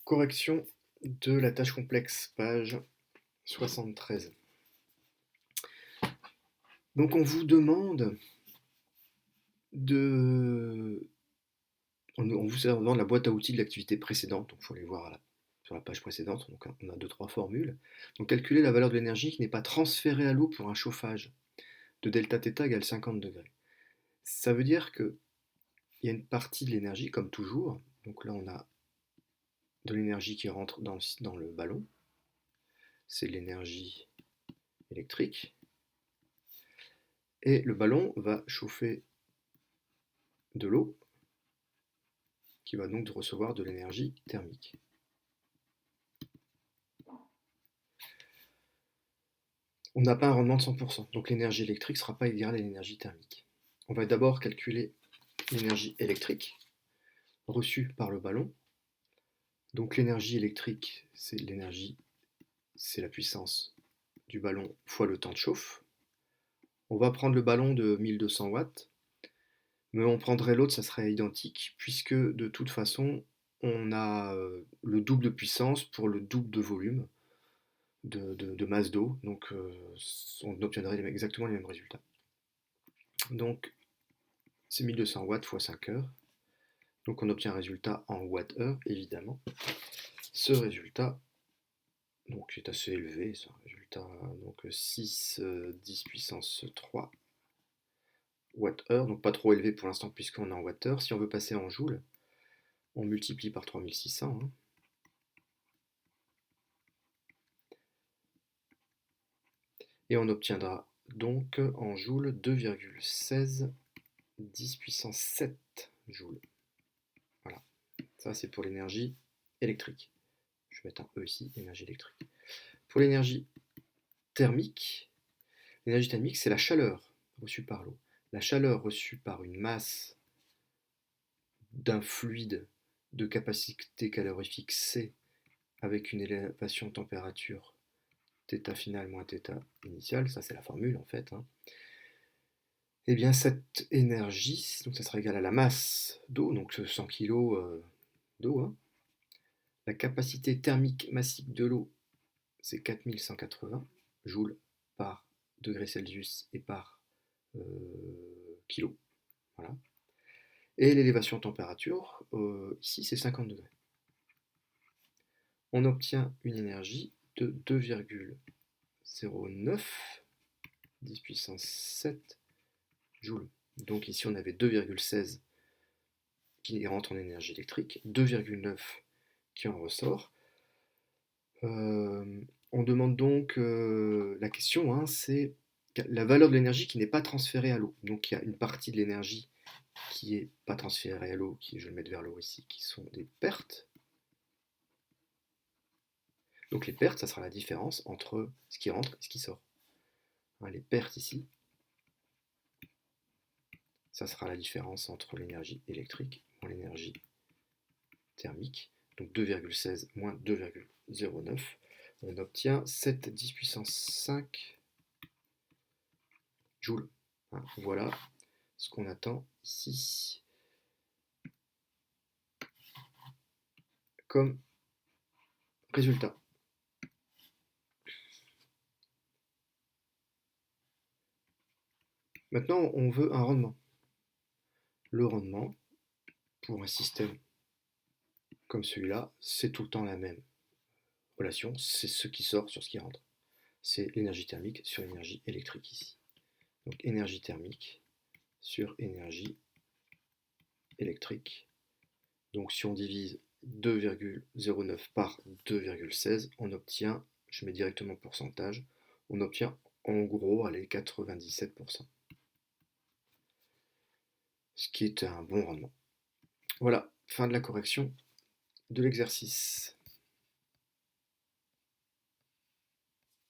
Correction de la tâche complexe, page 73. Donc on vous demande de... En vous servant de la boîte à outils de l'activité précédente, donc il faut aller voir sur la page précédente, donc on a 2-3 formules. Donc calculer la valeur de l'énergie qui n'est pas transférée à l'eau pour un chauffage de delta θ égale 50 degrés. Ça veut dire qu'il y a une partie de l'énergie, comme toujours, donc là on a de l'énergie qui rentre dans le ballon, c'est de l'énergie électrique, et le ballon va chauffer de l'eau qui va donc recevoir de l'énergie thermique. On n'a pas un rendement de 100%, donc l'énergie électrique ne sera pas égale à l'énergie thermique. On va d'abord calculer l'énergie électrique reçue par le ballon. Donc l'énergie électrique, c'est la puissance du ballon fois le temps de chauffe. On va prendre le ballon de 1200 watts, mais on prendrait l'autre, ça serait identique, puisque de toute façon, on a le double de puissance pour le double de volume de masse d'eau, donc on obtiendrait exactement les mêmes résultats. Donc c'est 1200 watts fois 5 heures, donc on obtient un résultat en watts-heure, évidemment. Ce résultat donc, est assez élevé, c'est un résultat donc 6 10 puissance 3 watts-heure, donc pas trop élevé pour l'instant puisqu'on est en watts-heure. Si on veut passer en joules, on multiplie par 3600. Et on obtiendra donc en joules 2,16 10 puissance 7 joules. Voilà, ça c'est pour l'énergie électrique. Je vais mettre un E ici, énergie électrique. Pour l'énergie thermique, c'est la chaleur reçue par l'eau. La chaleur reçue par une masse d'un fluide de capacité calorifique C avec une élévation de température θ finale moins θ initiale, ça c'est la formule en fait, et bien cette énergie, donc ça sera égal à la masse d'eau, donc 100 kg d'eau. La capacité thermique massique de l'eau, c'est 4180 joules par degré Celsius et par kilo. Voilà. Et l'élévation de température, ici c'est 50 degrés. On obtient une énergie de 2,09 10 puissance 7 joules. Donc ici on avait 2,16 qui rentre en énergie électrique, 2,9 qui en ressort. On demande donc, la question, c'est la valeur de l'énergie qui n'est pas transférée à l'eau. Donc il y a une partie de l'énergie qui n'est pas transférée à l'eau, qui, je vais le mettre vers l'eau ici, qui sont des pertes. Donc les pertes, ça sera la différence entre ce qui rentre et ce qui sort. Les pertes ici, ça sera la différence entre l'énergie électrique et l'énergie thermique. Donc 2,16 moins 2,09, on obtient 7 10 puissance 5 joules. Voilà ce qu'on attend ici comme résultat. Maintenant, on veut un rendement. Le rendement, pour un système comme celui-là, c'est tout le temps la même relation, c'est ce qui sort sur ce qui rentre. C'est l'énergie thermique sur l'énergie électrique ici. Donc énergie thermique sur énergie électrique. Donc si on divise 2,09 par 2,16, on obtient, je mets directement pourcentage, on obtient en gros, allez, 97%. Ce qui est un bon rendement. Voilà, fin de la correction de l'exercice.